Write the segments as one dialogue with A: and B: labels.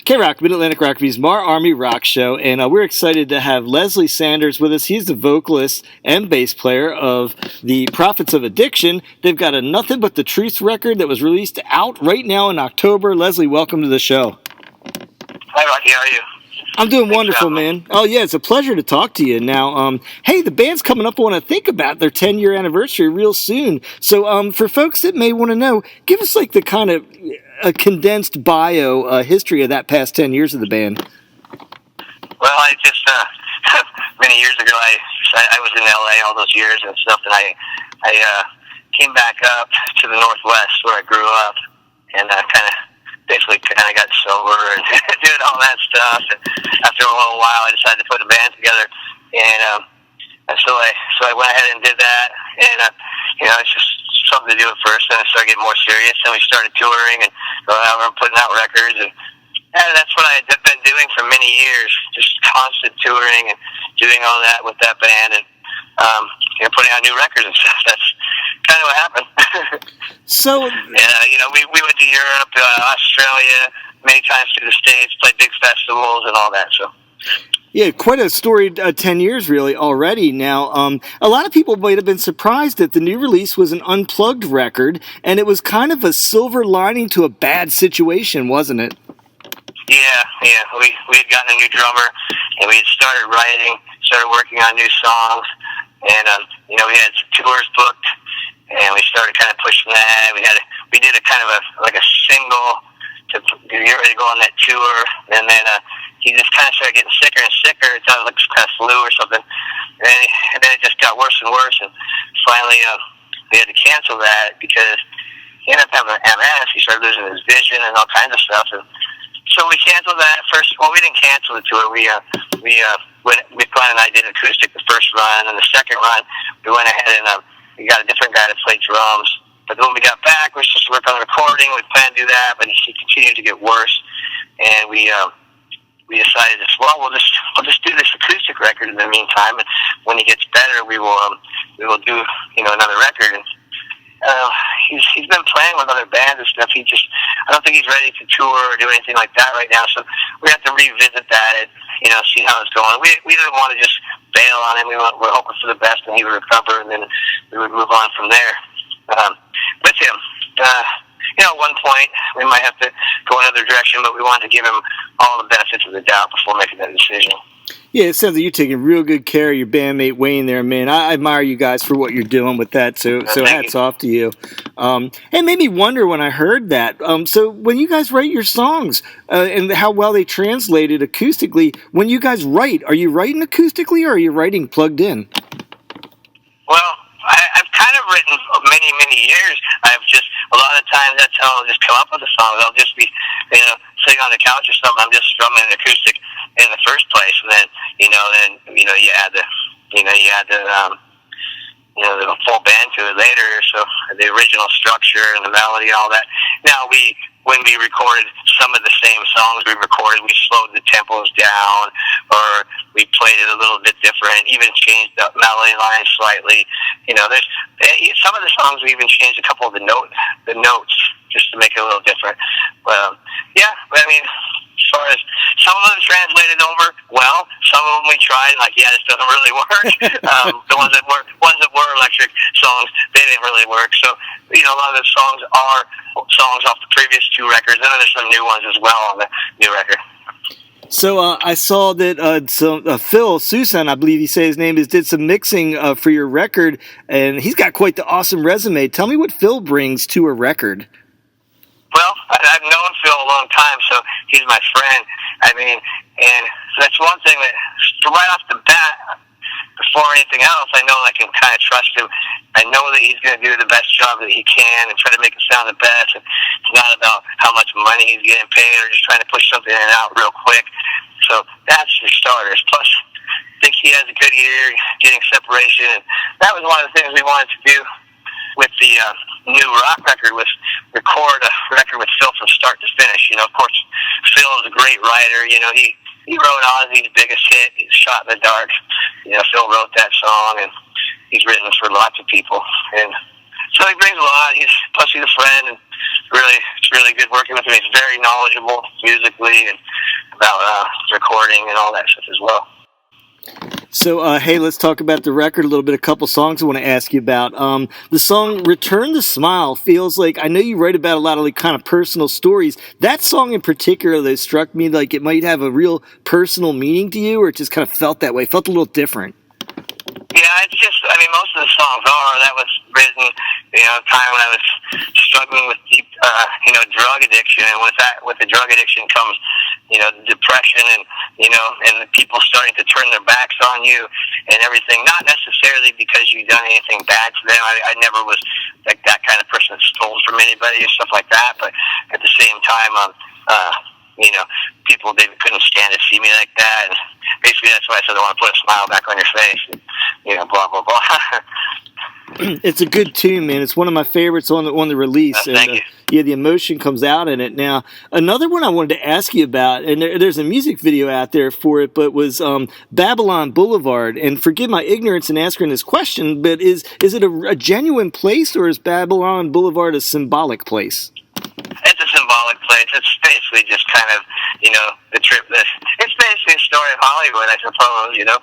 A: K-Rock, Mid-Atlantic Rock Review's Marr Army Rock Show, and we're excited to have Leslie Sanders with us. He's the vocalist and bass player of the Prophets of Addiction. They've got a Nothing But the Truth record that was released out right now in October. Leslie, welcome to the show.
B: Hi, Rocky. How are you?
A: I'm doing wonderful, man. Oh, yeah, it's a pleasure to talk to you. Now, hey, the band's coming up on, I think, about their 10-year anniversary real soon. So for folks that may want to know, give us like the kind of a condensed bio history of that past 10 years of the band.
B: Well, I just, many years ago, I was in L.A. all those years and stuff, and I came back up to the Northwest where I grew up, and basically got sober and doing all that stuff. And after a little while, I decided to put a band together, and so I went ahead and did that. And it's just something to do at first. Then I started getting more serious, and we started touring and going out and putting out records. And that's what I had been doing for many years, just constant touring and doing all that with that band, and putting out new records and stuff. That's kind of what happened.
A: So,
B: we went to Europe, Australia, many times to the States, played big festivals and all that. So,
A: yeah, quite a story. 10 years really already. Now, a lot of people might have been surprised that the new release was an unplugged record, and it was kind of a silver lining to a bad situation, wasn't it?
B: Yeah. We had gotten a new drummer, and we had started working on new songs, and we had some tours booked. And we started kind of pushing that. We did a kind of a single to get ready to go on that tour. And then he just kind of started getting sicker and sicker. It sounded like kind of flu or something. And then it just got worse and worse. And finally, we had to cancel that because he ended up having MS. He started losing his vision and all kinds of stuff. And so we canceled that first. Well, we didn't cancel the tour. Glenn and I did acoustic the first run, and the second run we went ahead and we got a different guy to play drums. But when we got back, we were supposed to work on the recording. We planned to do that, but he continued to get worse. And we decided, we'll just do this acoustic record in the meantime. And when he gets better, we will do another record. And he's been playing with other bands and stuff. I don't think he's ready to tour or do anything like that right now. So we have to revisit that and see how it's going. We didn't want to just bail on him. We're hoping for the best, and he would recover, and then we would move on from there. With him, at one point we might have to go another direction, but we wanted to give him all the benefits of the doubt before making that decision.
A: Yeah, it sounds like you're taking real good care of your bandmate Wayne there, man. I admire you guys for what you're doing with that, so hats off to you. It made me wonder when I heard that. So when you guys write your songs and how well they translated acoustically, when you guys write, are you writing acoustically or are you writing plugged in?
B: Well, I've kind of written many, many years. A lot of times that's how I'll just come up with a song. I'll just be, sitting on the couch or something. I'm just strumming an acoustic in the first place, and then you add the full band to it later. So the original structure and the melody and all that. Now when we recorded some of the same songs we slowed the tempos down, or we played it a little bit different, even changed the melody line slightly. There's some of the songs we even changed a couple of the notes just to make it a little different. As far as some of them translated over well, some of them we tried this doesn't really work. The ones that were electric songs, they didn't really work. So a lot of the songs are songs off the previous two records, and then there's some new ones as well on the new record.
A: So I saw that Phil Susan, I believe you say his name is, did some mixing for your record, and he's got quite the awesome resume. Tell me what Phil brings to a record.
B: Well, I've known Phil a long time, so he's my friend. And that's one thing that right off the bat, before anything else, I know I can kind of trust him. I know that he's going to do the best job that he can and try to make it sound the best. And it's not about how much money he's getting paid or just trying to push something in and out real quick. So that's your starters. Plus, I think he has a good ear getting separation. And that was one of the things we wanted to do with the new rock record, was record a record with Phil from start to finish. Of course, Phil is a great writer. He wrote Ozzy's biggest hit, Shot in the Dark. Phil wrote that song, and he's written for lots of people. And so he brings a lot. Plus he's a friend, and really it's really good working with him. He's very knowledgeable musically and about recording and all that stuff as well.
A: So, hey, let's talk about the record a little bit. A couple songs I want to ask you about. The song "Return the Smile" feels like, I know you write about a lot of like kind of personal stories. That song in particular, though, struck me like it might have a real personal meaning to you, or it just kind of felt that way. It felt a little different.
B: Yeah, it's just, I mean, most of the songs are. That was written, a time when I was struggling with deep, drug addiction. And with the drug addiction comes, depression and, and the people starting to turn their backs on you and everything. Not necessarily because you've done anything bad to them. I never was like that kind of person that stole from anybody or stuff like that. But at the same time, people, they couldn't stand to see me like that. And basically, that's why I said I want to put a smile back on your face. Blah, blah, blah.
A: It's a good tune, man. It's one of my favorites on the release.
B: Thank you.
A: Yeah, the emotion comes out in it. Now, another one I wanted to ask you about, and there's a music video out there for it, but was Babylon Boulevard. And forgive my ignorance in asking this question, but is it a genuine place, or is Babylon Boulevard a symbolic place?
B: It's a symbolic place. It's basically just kind of, the trip. It's basically a story of Hollywood, I suppose,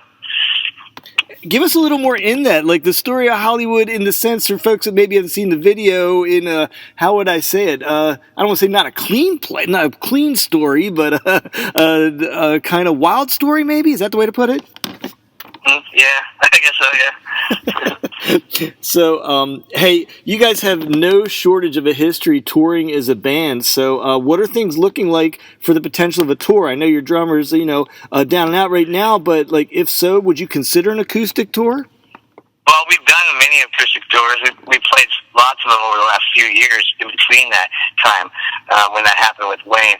A: Give us a little more in that, like the story of Hollywood, in the sense for folks that maybe haven't seen the video. In how would I say it? I don't want to say not a clean story, but a kind of wild story. Maybe, is that the way to put it?
B: Yeah, I guess so. Yeah.
A: So, hey, you guys have no shortage of a history touring as a band. So, what are things looking like for the potential of a tour? I know your drummer's, down and out right now, but like, if so, would you consider an acoustic tour?
B: Well, we've done many acoustic tours. We played lots of them over the last few years in between that time when that happened with Wayne.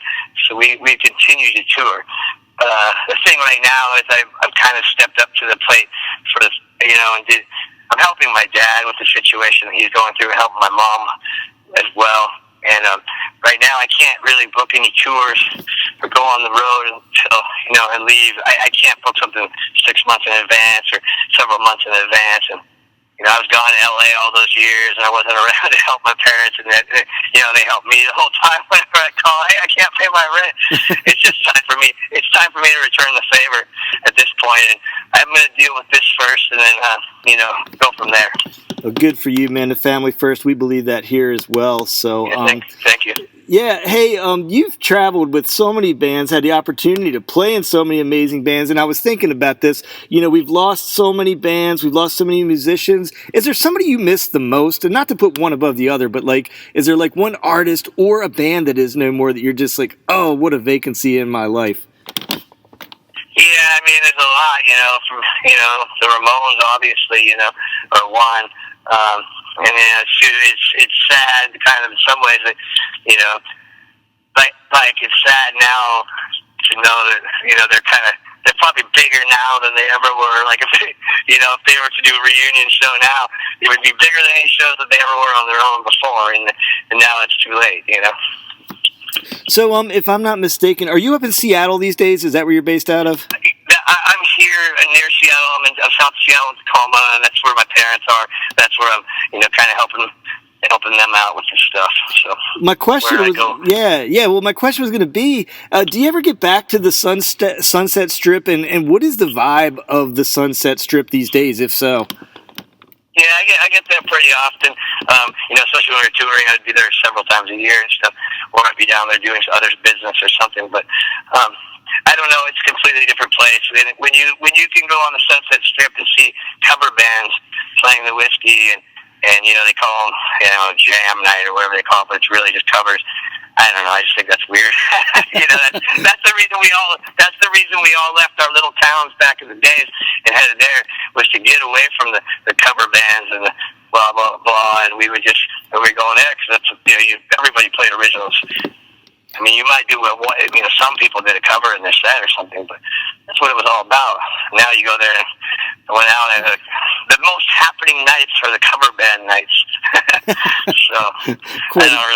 B: So we continue to tour. The thing right now is I've kind of stepped up to the plate for this, and I'm helping my dad with the situation that he's going through, helping my mom as well. And right now I can't really book any tours or go on the road until, and leave. I can't book something 6 months in advance or several months in advance. And, I was gone in L.A. all those years, and I wasn't around to help my parents, and they helped me the whole time whenever I call, hey, I can't pay my rent. It's just time for me. It's time for me to return the favor at this point, and I'm going to deal with this first, and then, go from there.
A: Well, good for you, man. The family first. We believe that here as well. So,
B: yeah, thank you.
A: Yeah, hey, you've traveled with so many bands, had the opportunity to play in so many amazing bands, and I was thinking about this. We've lost so many bands, we've lost so many musicians. Is there somebody you miss the most? And not to put one above the other, but like, is there like one artist or a band that is no more that you're just like, oh, what a vacancy in my life?
B: Yeah, I mean, there's a lot, from, the Ramones, obviously, are one. And it's sad, kind of in some ways that, like it's sad now to know that they're probably bigger now than they ever were. Like if they were to do a reunion show now, it would be bigger than any shows that they ever were on their own before, and now it's too late.
A: So, if I'm not mistaken, are you up in Seattle these days? Is that where you're based out of?
B: I'm here near Seattle. I'm in South Seattle in Tacoma, and that's where my parents are. That's where I'm, kind of helping them out with this stuff. So
A: my question was, Well, my question was going to be, do you ever get back to the Sunset Strip, and what is the vibe of the Sunset Strip these days, if so?
B: Yeah, I get there pretty often. Especially when we're touring, I'd be there several times a year and stuff, or I'd be down there doing other business or something. But I don't know, it's a completely different place. When you can go on the Sunset Strip and see cover bands playing the whiskey, and they call them jam night or whatever they call it, but it's really just covers. I don't know. I just think that's weird. That's the reason we all left our little towns back in the days and headed there, was to get away from the cover bands and the blah blah blah. And we would just going there because that's everybody played originals. I mean, you might do some people did a cover in their set or something, but that's what it was all about. Now you go there and I went out, and the most happening nights are the cover band nights. So cool. I don't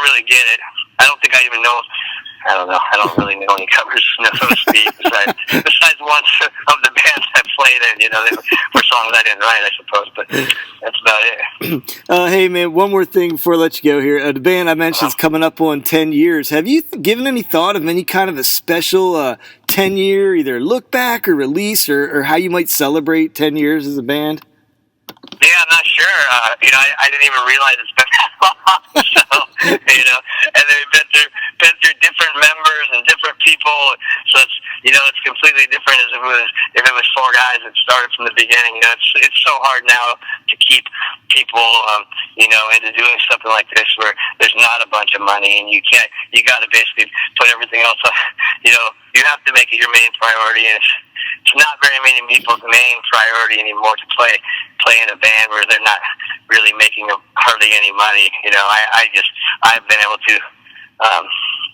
B: really get it. I don't think I even know. I don't know. I don't really know any covers, so to speak, besides one of the bands I played in, for songs I didn't write, I suppose, but that's about it.
A: Hey, man, one more thing before I let you go here. The band I mentioned is coming up on 10 years. Have you given any thought of any kind of a special 10-year, either look back or release, or how you might celebrate 10 years as a band?
B: Yeah, I'm not sure. I didn't even realize it's been that long. So, and they've been through different members and different people. So it's completely different as if it was four guys that started from the beginning. It's so hard now to keep people, into doing something like this where there's not a bunch of money and you got to basically put everything else on. You have to make it your main priority, and it's not very many people's main priority anymore to play in a band where they're not really making hardly any money. I've been able to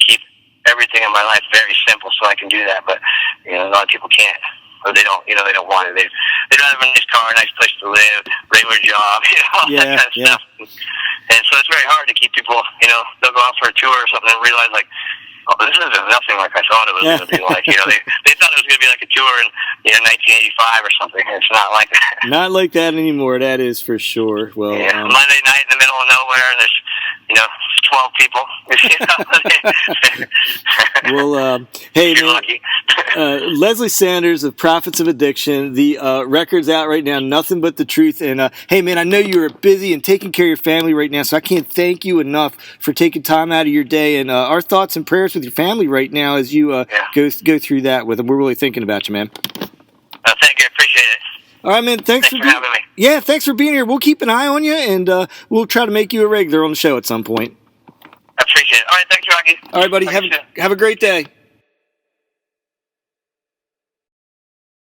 B: keep everything in my life very simple, so I can do that. But a lot of people can't, or they don't. They don't want it. They'd rather have a nice car, a nice place to live, regular job, that kind of stuff. And so it's very hard to keep people. They'll go out for a tour or something and realize oh, this is nothing like I thought it was going to be like. They thought it was going to be like a tour in 1985 or something. It's not like that.
A: Not like that anymore. That is for sure. Well,
B: Monday night in the middle of nowhere, and there's 12 people.
A: Well, hey, man, Leslie Sanders of Prophets of Addiction. The record's out right now, Nothing But the Truth. And hey, man, I know you're busy and taking care of your family right now, so I can't thank you enough for taking time out of your day. And our thoughts and prayers with your family right now as you go through that with them. We're really thinking about you, man.
B: Thank you. I appreciate it.
A: All right, man. Thanks for having me. Yeah, thanks for being here. We'll keep an eye on you, and we'll try to make you a regular on the show at some point.
B: I appreciate it. All right, thanks, Rocky.
A: All right, buddy. Have a great day.